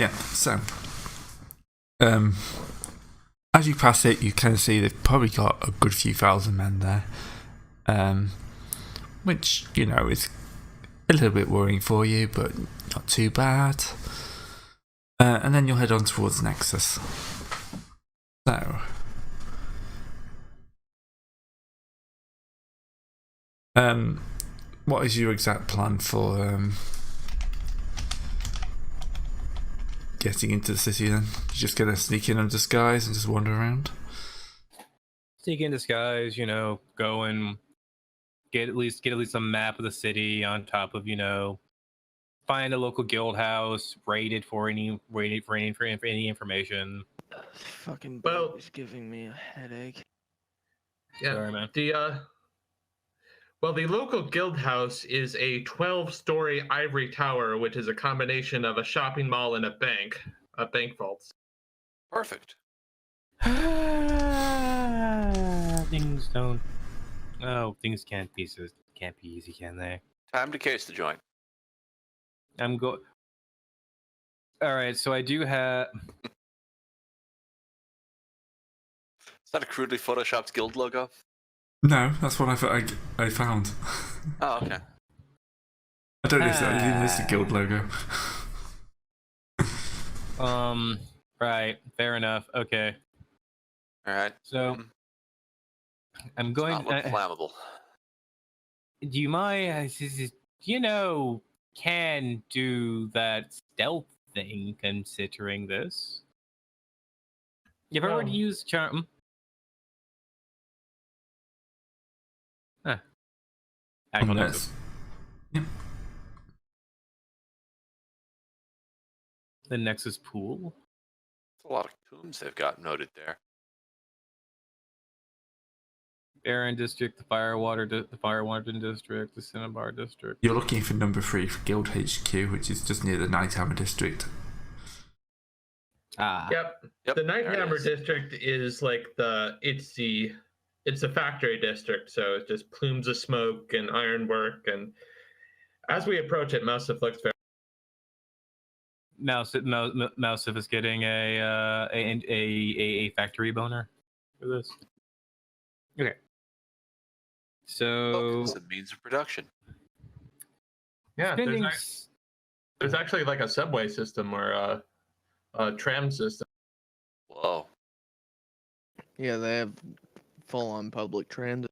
Yeah. So, as you pass it, you kind of see they've probably got a good few thousand men there, which is a little bit worrying for you, but not too bad. And then you'll head on towards Nexus. So, what is your exact plan for getting into the city then? You're just gonna sneak in under disguise and just wander around? Sneak in disguise, go and get at least a map of the city on top of, find a local guild house, raid it for any information. This fucking boat is giving me a headache. Yeah. Sorry, man. The local guild house is a 12-story ivory tower, which is a combination of a shopping mall and a bank vault. Perfect. Things can't be easy, can they? Time to case the joint. All right, so I do have. Is that a crudely photoshopped guild logo? No, that's what I found. Oh, okay. I don't know if that is the guild logo. Right, fair enough. Okay. All right. So, I'm going. Not look flammable. Do you mind? Can do that stealth thing considering this. You've already used charm. Actual Nexus. Yep. The Nexus pool. There's a lot of tombs they've got noted there. Baron District, the Firewater District, the Cinnabar District. You're looking for number 3 for Guild HQ, which is just near the Nighthammer District. Yep. The Nighthammer District is like it's the factory district, so it's just plumes of smoke and ironwork, and as we approach it, Mousef looks very. Mousef is getting a factory boner for this. Okay. So it's a means of production. Yeah, there's actually like a subway system or a tram system. Whoa. Yeah, they have full-on public transit.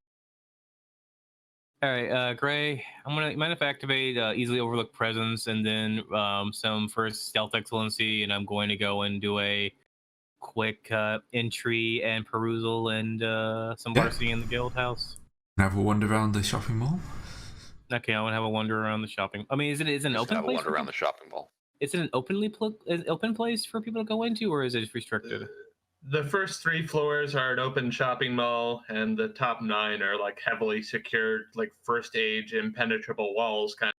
All right, Gray, you mind if I activate easily overlook presence and then some first stealth excellency, and I'm going to go and do a quick entry and perusal and some varsity in the guild house. Have a wander around the shopping mall. Okay, I want to have a wander around the shopping. I mean, is it an open have place? A wander around the shopping mall. Is it an open place for people to go into, or is it restricted? The first 3 floors are an open shopping mall, and the top 9 are like heavily secured, like first age impenetrable walls kind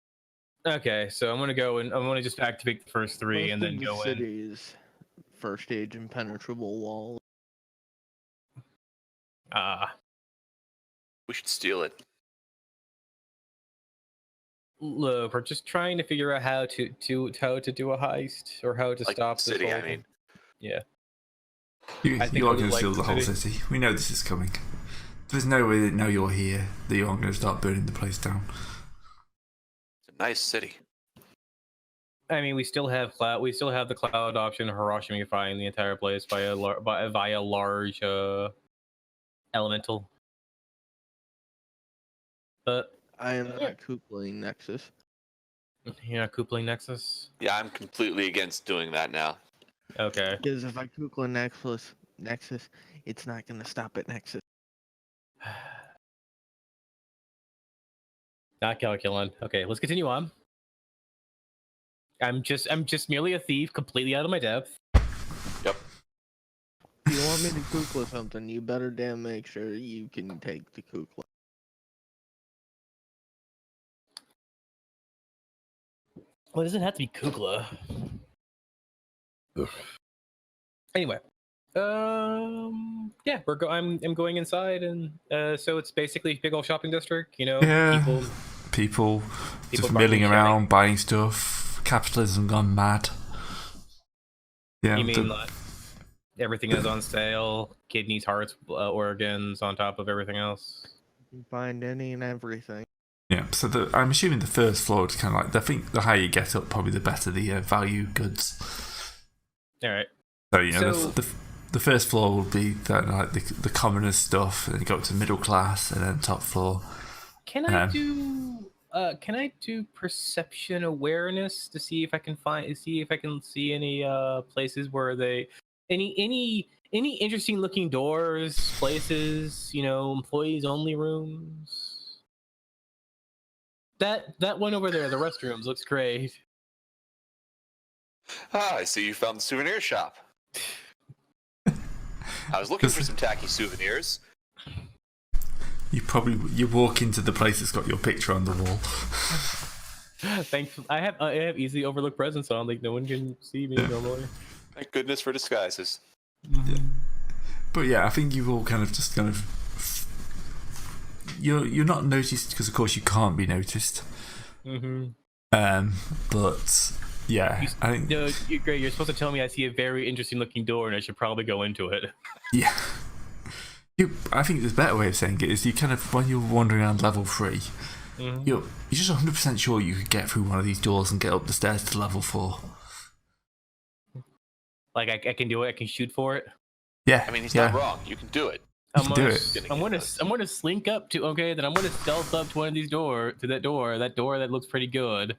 of. Okay, so I'm gonna go and I'm gonna just activate the first 3 and then go in. City's first age impenetrable walls. We should steal it. Look, we're just trying to figure out how to do a heist or how to stop the city. I mean, yeah. You are going to steal the whole city. We know this is coming. There's no way that now you're here that you aren't going to start burning the place down. It's a nice city. I mean, we still have the cloud option of Hiroshima-ifying the entire place via large elemental. But I am not coupling Nexus. You're not coupling Nexus? Yeah, I'm completely against doing that now. Okay. Because if I couple Nexus, it's not going to stop at Nexus. Not calculating. Okay, let's continue on. I'm just merely a thief, completely out of my depth. Yep. If you want me to kukla something, you better damn make sure you can take the kukla. Well, it doesn't have to be kukla. Anyway, yeah, I'm going inside, and so it's basically a big old shopping district, people just milling around, buying stuff. Capitalism gone mad. Yeah, You mean like everything is on sale? Kidneys, hearts, organs, on top of everything else. You can find any and everything. yeah. So I'm assuming the first floor is kind of like, I think the higher you get up, probably the better the value goods. All right. So you know, So- the first floor will be that like the commoners stuff, and then you go up to middle class, and then top floor. Can I do perception awareness to see if I can see any places where they any interesting looking doors, places, employees only rooms. That one over there, the restrooms, looks great. Ah, I see you found the souvenir shop. I was looking for some tacky souvenirs. You walk into the place that's got your picture on the wall. Thankfully, I have easily overlooked presence on, like no one can see me normally. Thank goodness for disguises. Yeah. But yeah, I think you all you're not noticed because of course you can't be noticed. But yeah, I think no, Great. You're supposed to tell me I see a very interesting looking door and I should probably go into it. yeah. I think there's a better way of saying it is you kind of, when you're wandering around level 3, you're just 100% sure you could get through one of these doors and get up the stairs to level 4. Like I can do it. I can shoot for it. Yeah, I mean, he's not wrong. You can do it. You can do it. I'm gonna slink up to. Okay, then I'm gonna stealth up to one of these that door that looks pretty good.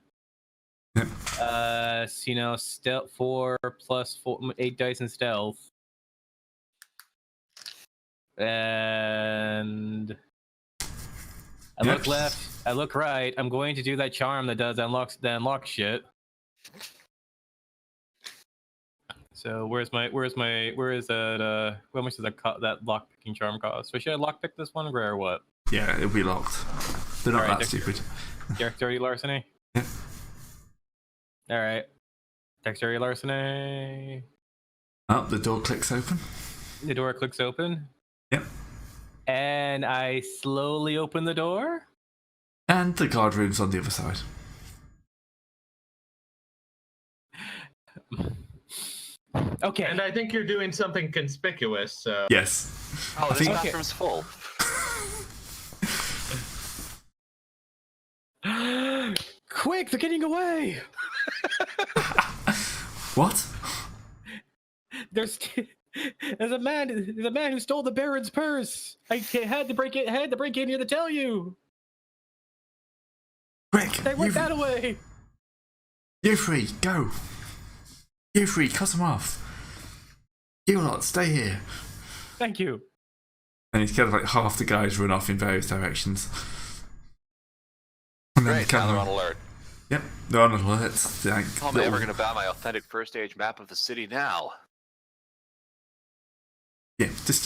Yeah. Stealth 4 plus 8 dice in stealth. And I look left, I look right. I'm going to do that charm that unlock shit. So where is that how much does that lock picking charm cost? So should I lock pick this one or what? Yeah, it'll be locked. They're not that stupid. Dexterity larceny? Yeah. Alright. Dexterity larceny. Oh, the door clicks open. The door clicks open. Yep. And I slowly open the door. And the guard room's on the other side. Okay. And I think you're doing something conspicuous, so... Yes. Oh, this bathroom's full. Quick, they're getting away! What? There's a man who stole the Baron's purse. I had to break in here to tell you. Quick! They went that away. You three, go! You three, cut them off. You lot, stay here. Thank you. And it's kind of like half the guys run off in various directions. And then Great, now they're on alert. Yep, they're on alert. How am I ever going to buy my authentic first age map of the city now? Yeah, just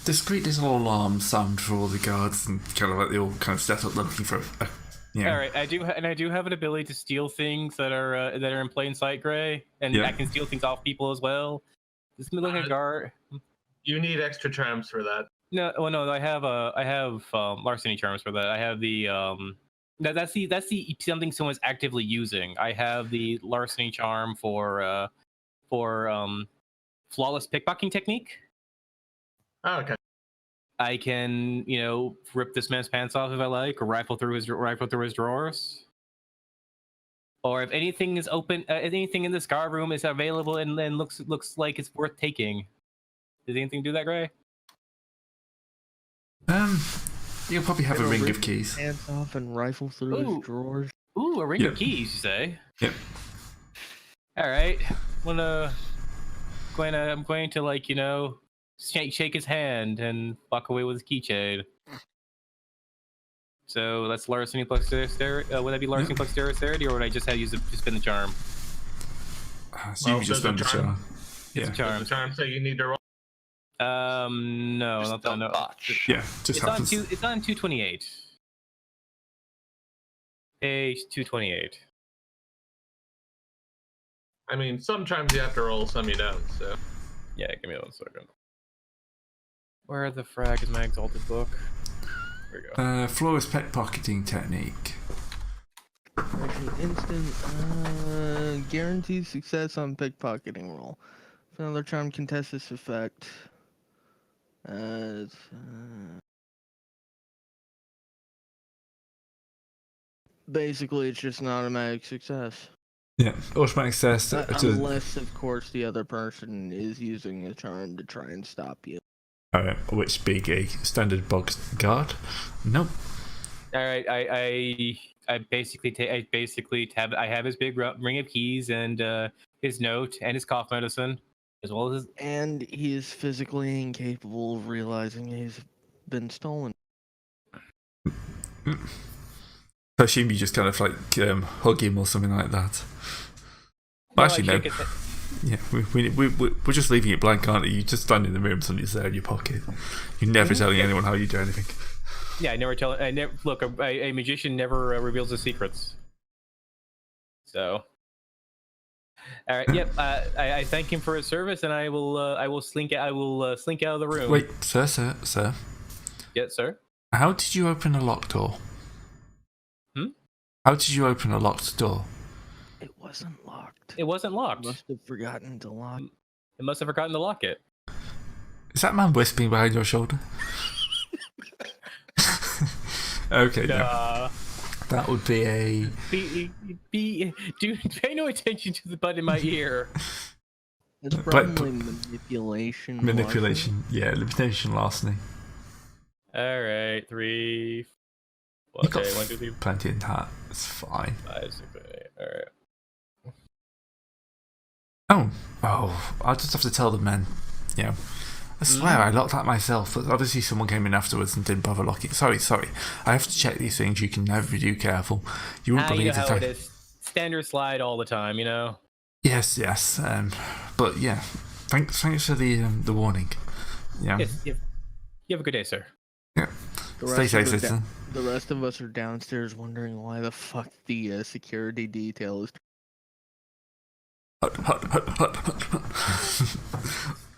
discreet little alarm sound for all the guards, and kind of like they all kind of set up looking for All right, I do have an ability to steal things that are in plain sight, Gray, and I can steal things off people as well. Just look at guard. You need extra charms for that. No, I have larceny charms for that. I have the that's the something someone's actively using. I have the larceny charm for flawless pickpocketing technique. Oh, okay. I can, rip this man's pants off if I like, or rifle through his drawers. Or if anything is open, anything in this guard room is available and then looks like it's worth taking. Does anything do that, Gray? You'll probably have a ring of keys. Hands off and rifle through his drawers. Ooh, a ring of keys, you say? Yep. All right. I'm going to shake his hand and walk away with his keychain. So that's larceny plus dexterity. Would that be larceny plus dexterity, or would I just have to spin the charm? So you just spend the charm. It's a charm. The charm, so you need to roll. No, Just not don't botch. Yeah, just happens. It's on 228. Page 228. I mean, sometimes you have to roll, some you don't, so... Yeah, give me 1 second. Where the frag is my Exalted book? Here we go. Flawless pickpocketing technique. Like an instant guaranteed success on pickpocketing roll. Another charm contests this effect. Basically, it's just an automatic success. Yeah, automatic success. Unless, of course, the other person is using the charm to try and stop you. Which being a standard box guard? Nope. All right, I basically have his big ring of keys and his note and his cough medicine, as well as his... And he is physically incapable of realizing he's been stolen. I assume you just kind of like hug him or something like that. Well, actually, no. Yeah, we're just leaving it blank, aren't you? You just stand in the room, something's there in your pocket. You're never telling anyone how you do anything. Yeah, look, a magician never reveals his secrets. So, all right, yep. I thank him for his service, and I will slink out of the room. Wait, sir. Yes, sir. How did you open a locked door? How did you open a locked door? It wasn't locked. It wasn't locked. Must have forgotten to lock. It must have forgotten to lock it. Is that man whispering behind your shoulder? Okay, no. That would be a... Pay no attention to the bud in my ear. It's probably manipulation. Manipulation, yeah, manipulation larceny. All right, 3... Okay, 1, 2, 3... Plenty in that. It's fine. 5, 6, 7, 8. All right. Oh, I'll just have to tell the men. You know, I swear I locked that myself, but obviously someone came in afterwards and didn't bother locking. Sorry. I have to check these things. You can never be too careful. You wouldn't believe you know how it is. Standard slide all the time, you know. Yes. But yeah, thanks for the warning. Yeah. Yes, you have a good day, sir. Yeah. Stay safe, citizen. The rest of us are downstairs wondering why the fuck the security detail is. Hut.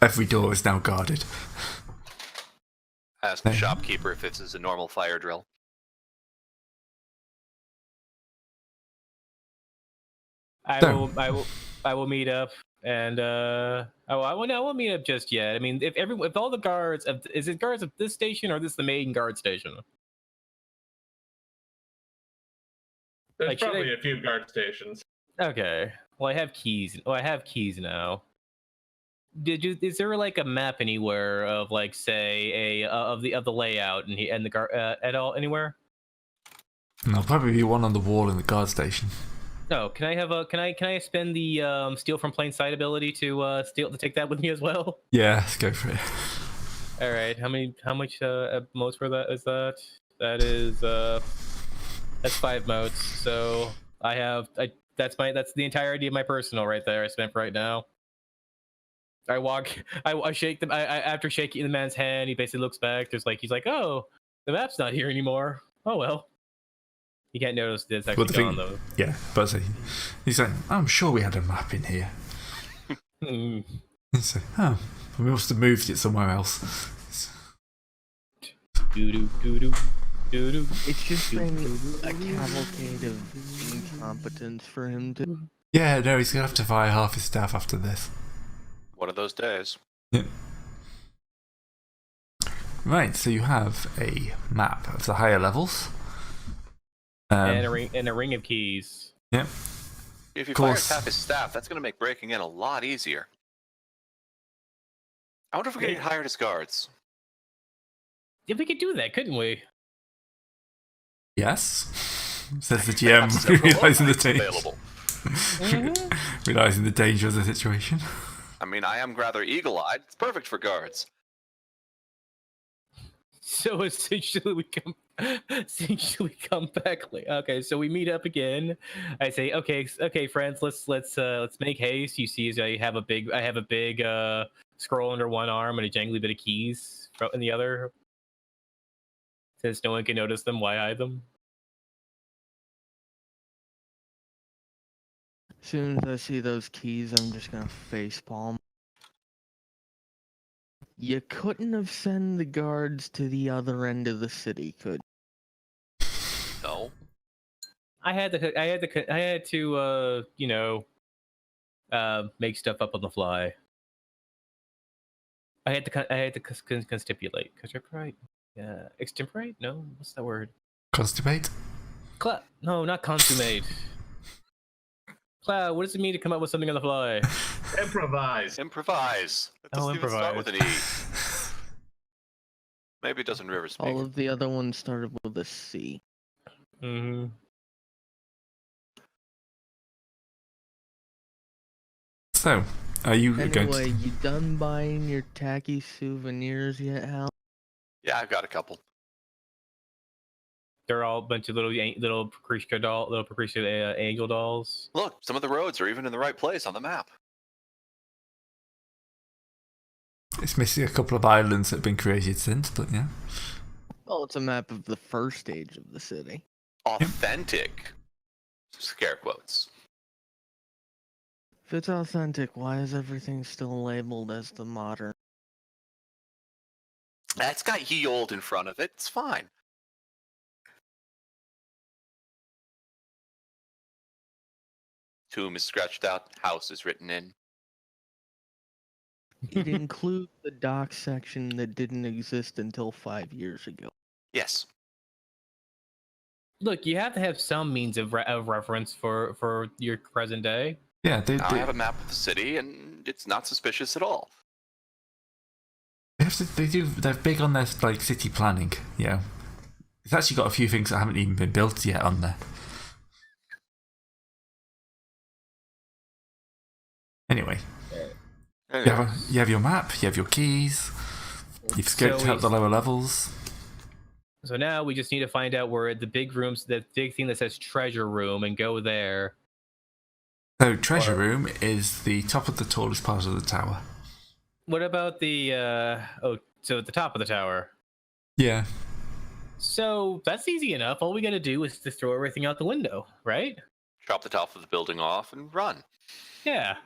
Every door is now guarded. Ask the shopkeeper if this is a normal fire drill. I will meet up, and I won't meet up just yet. I mean, if all the guards, is it guards of this station or this the main guard station? There's probably a few guard stations. Okay. Well, I have keys. Oh, I have keys now. Is there like a map anywhere of like say of the layout and the guard at all anywhere? There'll probably be one on the wall in the guard station. No. Can I spend the steal from plain sight ability to take that with me as well? Yeah, let's go for it. All right. How much motes for that is that? That is that's 5 motes. So that's the entirety of my personal right there. I spent right now. I shake them. After shaking the man's hand, he basically looks back. He's like, oh, the map's not here anymore. Oh well. You can't notice it's actually gone though. Yeah, but he's like, I'm sure we had a map in here. He's like, oh, we must have moved it somewhere else. It's just been a cavalcade of incompetence for him to. Yeah, no, he's gonna have to fire half his staff after this. One of those days. Yeah. Right, so you have a map of the higher levels. And a ring of keys. Yeah. If you fire half his staff, that's going to make breaking in a lot easier. I wonder if we could get hired as guards. Yeah, we could do that, couldn't we? Yes. Says the GM, realizing the danger. Realizing the danger of the situation. I mean, I am rather eagle-eyed. It's perfect for guards. So essentially we come back. Okay, so we meet up again. I say, okay, friends, let's make haste. You see, I have a big scroll under one arm and a jangly bit of keys in the other. Since no one can notice them, why hide them? As soon as I see those keys, I'm just gonna facepalm. You couldn't have sent the guards to the other end of the city, could you? No. I had to make stuff up on the fly. I had to constipulate. Constipate? Yeah. Extemporate? No. What's that word? Constipate? No, not consummate. Cloud, what does it mean to come up with something on the fly? Improvise. Improvise. It doesn't even start with an E. Maybe it does in River Speak. All of the other ones started with a C. Mm-hmm. So, are you going Anyway, to... you done buying your tacky souvenirs yet, Hal? Yeah, I've got a couple. They're all a bunch of little Paprika angel dolls. Look, some of the roads are even in the right place on the map. It's missing a couple of islands that have been created since, but yeah. Well, it's a map of the first stage of the city. Authentic. Scare quotes. If it's authentic, why is everything still labeled as the modern? It's got ye old in front of it. It's fine. Tomb is scratched out. House is written in. It includes the dock section that didn't exist until 5 years ago. Yes. Look, you have to have some means of reference for your present day. Yeah, I have a map of the city, and it's not suspicious at all. they're big on their like city planning, yeah. It's actually got a few things that haven't even been built yet on there. Anyway. You have your map, you have your keys, you've scoped out the lower levels. So now we just need to find out where the big rooms, the big thing that says treasure room, and go there. So treasure room is the top of the tallest part of the tower. What about the so at the top of the tower? Yeah. So that's easy enough. All we gotta do is just throw everything out the window, right? Chop the top of the building off and run. Yeah.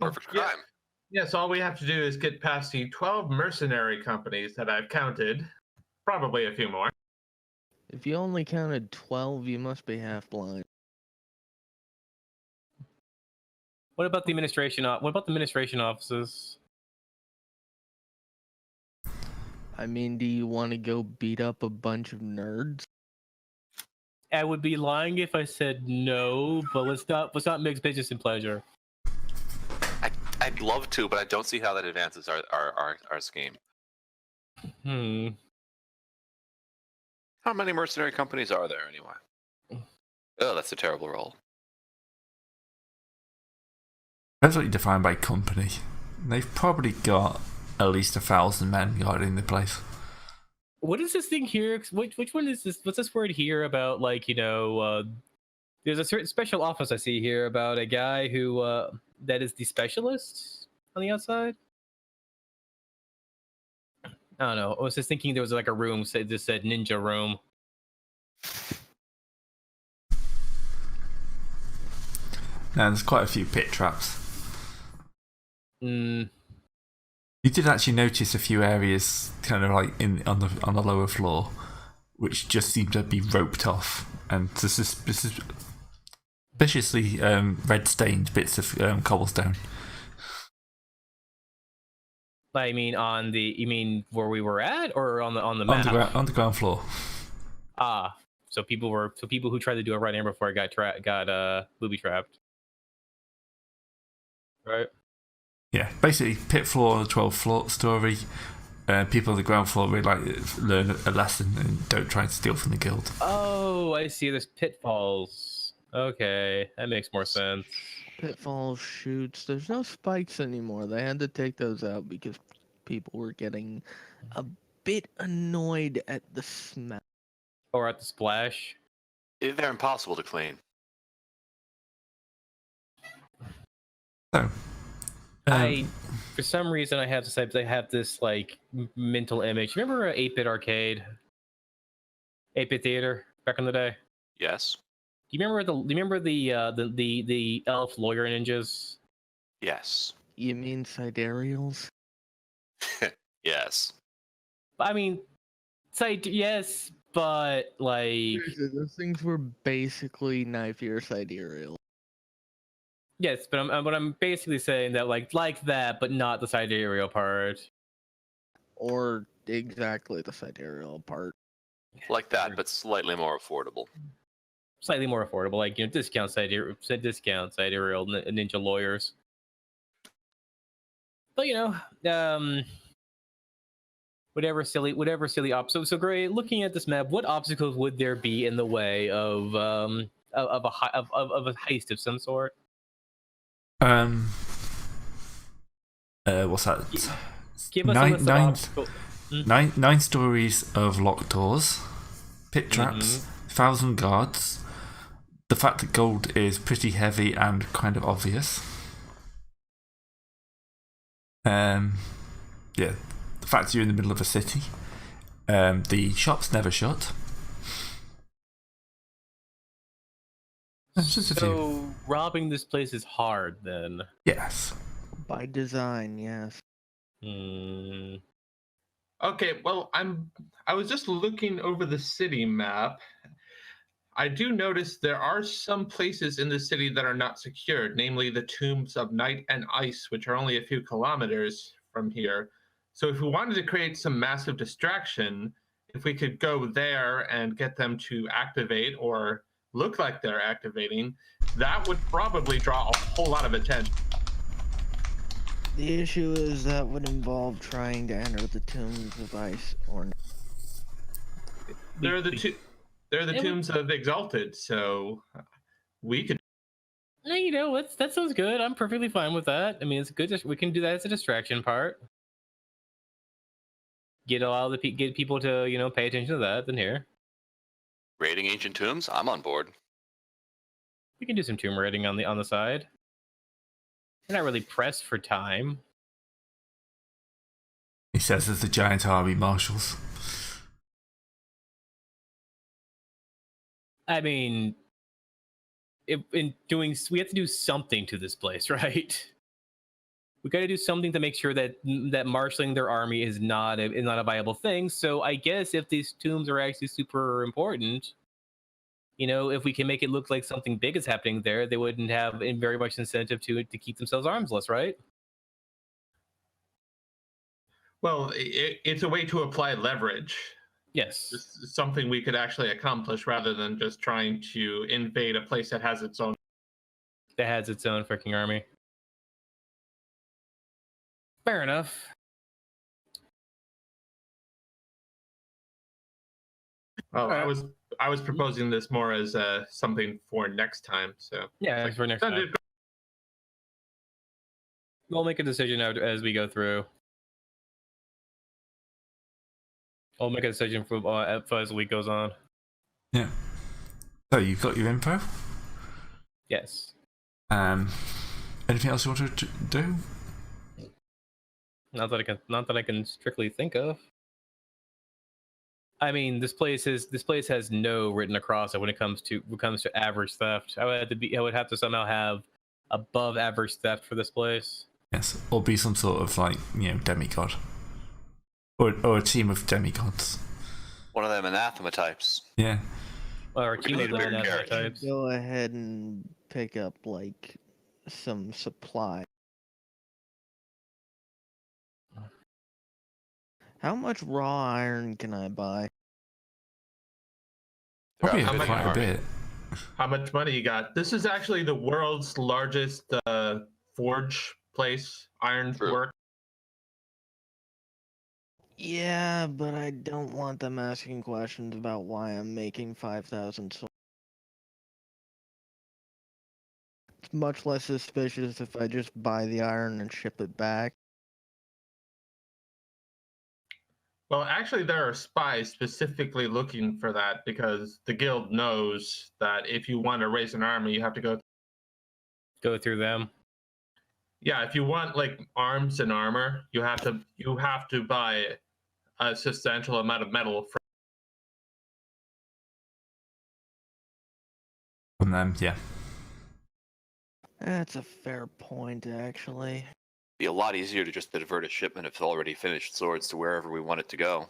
Perfect crime. Yes, all we have to do is get past the 12 mercenary companies that I've counted. Probably a few more. If you only counted 12, you must be half blind. What about the administration? What about the administration offices? I mean, do you want to go beat up a bunch of nerds? I would be lying if I said no, but let's not mix business and pleasure. I'd love to, but I don't see how that advances our scheme. How many mercenary companies are there anyway? Oh, that's a terrible roll. Depends what you define by company. They've probably got at least 1,000 men guarding the place. What is this thing here? Which one is this? What's this word here about? Like, there's a certain special office I see here about a guy who that is the specialist on the outside. I don't know. I was just thinking there was like a room that just said ninja room. Now there's quite a few pit traps. Mm. You did actually notice a few areas kind of like on the lower floor, which just seemed to be roped off, and this is suspiciously red stained bits of cobblestone. I mean, you mean where we were at, or on the map? On the ground floor. Ah, so people who tried to do a right hand before got booby trapped. Right. Yeah, basically pit floor on the 12th floor story. People on the ground floor really like learn a lesson and don't try to steal from the guild. Oh, I see. There's pitfalls. Okay, that makes more sense. Pitfalls, chutes. There's no spikes anymore. They had to take those out because people were getting a bit annoyed at the smell. Or at the splash. They're impossible to clean. So, for some reason, I have this like mental image. Remember 8-bit arcade, 8-bit theater back in the day? Yes. Do you remember the elf lawyer ninjas? Yes. You mean sidereals? Yes. I mean, yes, but like Those things were basically knife ear sidereals. Yes, but I'm basically saying that like that, but not the sidereal part. Or exactly the sidereal part. Like that, but slightly more affordable. Slightly more affordable, like discount sidereal ninja lawyers. But whatever silly obstacles. So Gray, looking at this map, what obstacles would there be in the way of a heist of some sort? What's that? Give us a list of obstacles. 9 stories of locked doors, pit traps, 1,000 guards. The fact that gold is pretty heavy and kind of obvious. Yeah, the fact that you're in the middle of a city. The shops never shut. Just a few. So robbing this place is hard, then. Yes. By design, yes. Okay, well, I was just looking over the city map. I do notice there are some places in the city that are not secured, namely the tombs of Night and Ice, which are only a few kilometers from here. So if we wanted to create some massive distraction, if we could go there and get them to activate or look like they're activating, that would probably draw a whole lot of attention. The issue is that would involve trying to enter the tombs of Ice or They're the tombs of Exalted, so we could. That sounds good. I'm perfectly fine with that. I mean, it's good. We can do that as a distraction part. Get people to pay attention to that. Then here, Raiding ancient tombs? I'm on board. we can do some tomb raiding on the side. We're not really pressed for time. He says there's the giant army marshals. I mean, we have to do something to this place, right? We got to do something to make sure that marshaling their army is not a viable thing. So I guess if these tombs are actually super important, if we can make it look like something big is happening there, they wouldn't have very much incentive to keep themselves armless, right? Well, it's a way to apply leverage. Yes. It's something we could actually accomplish rather than just trying to invade a place that has its own. That has its own freaking army. Fair enough. Well, right. I was proposing this more as something for next time. So yeah, for next time. We'll make a decision as we go through. I'll make a decision as the week goes on. Yeah. So you've got your info? Yes. Anything else you want to do? Not that I can strictly think of. I mean, this place has no written across it when it comes to average theft. I would have to somehow have above average theft for this place. Yes, or be some sort of demigod, or a team of demigods. One of them anathema types. Yeah. Or a team of anathema types. Go ahead and pick up like some supply. How much raw iron can I buy? Probably quite a bit. How much money you got? This is actually the world's largest forge place, iron work. Yeah, but I don't want them asking questions about why I'm making 5,000 swords. It's much less suspicious if I just buy the iron and ship it back. Well, actually, there are spies specifically looking for that because the guild knows that if you want to raise an army, you have to go through them. Yeah, if you want like arms and armor, you have to buy a substantial amount of metal from them. Yeah. That's a fair point, actually. Be a lot easier to just divert a shipment of already finished swords to wherever we want it to go.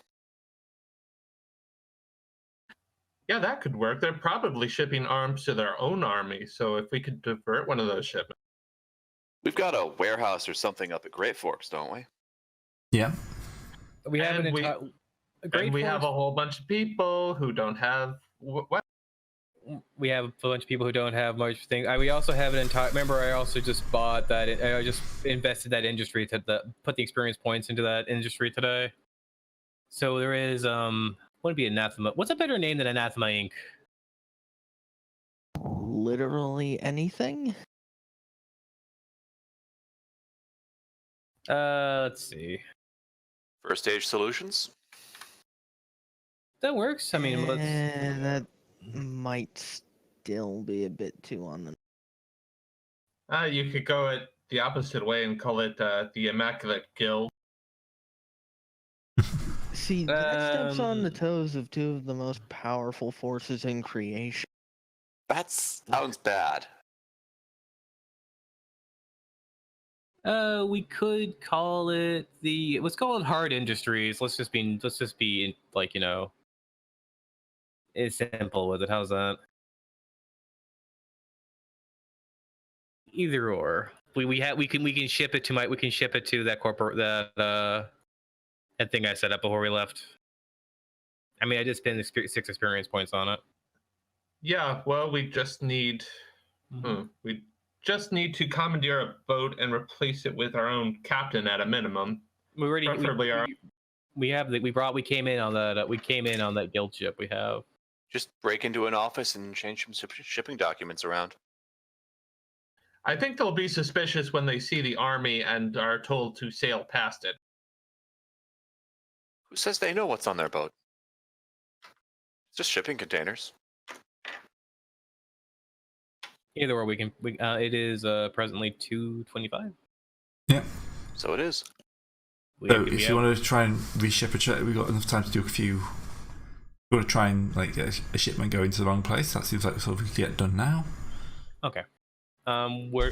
Yeah, that could work. They're probably shipping arms to their own army, so if we could divert one of those shipments. We've got a warehouse or something up at Great Forks, don't we? Yeah. We have And an we- entire. And we have a whole bunch of people who don't have what? We have a bunch of people who don't have much thing. We also have an entire. Remember, I also just bought that. I just invested that industry put the experience points into that industry today. So there is would be anathema. What's a better name than Anathema Inc? Literally anything? Let's see. First Stage Solutions. That works. I mean, let's. That might still be a bit too on the. You could go it the opposite way and call it the Immaculate Guild. See, that steps on the toes of two of the most powerful forces in creation. That sounds bad. We could call it let's call it Hard Industries. Let's just be like, you know, it's simple with it. How's that? Either or. We can ship it to that corporate that thing I set up before we left. I mean, I just spent 6 experience points on it. Yeah, well, we just need we just need to commandeer a boat and replace it with our own captain at a minimum. We already Preferably we came in on that guild ship we have. Just break into an office and change some shipping documents around. I think they'll be suspicious when they see the army and are told to sail past it. Who says they know what's on their boat? It's just shipping containers. Either or, it is presently 2:25. Yeah. So it is. So if you want to try and reship a ship, we've got enough time to do a few. We want to try and like get a shipment go into the wrong place. That seems like something we could get done now. Okay. Where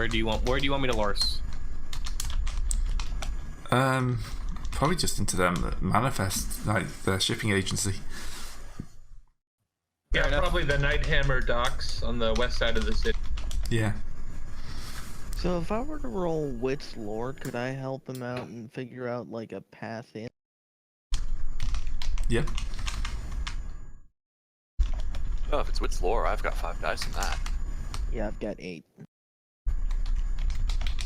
do you want me to Lars? Probably just into them manifest, like the shipping agency. Yeah, Fair enough. probably the Nighthammer docks on the west side of the city. Yeah. So if I were to roll Wit's Lord, could I help him out and figure out like a path in? Yeah. Oh, if it's Wit's Lore, I've got 5 dice in that. Yeah, I've got 8.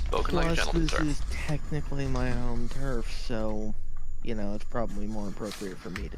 Spoken like a Plus, gentleman, this sir. is technically my home turf, so, you know, it's probably more appropriate for me to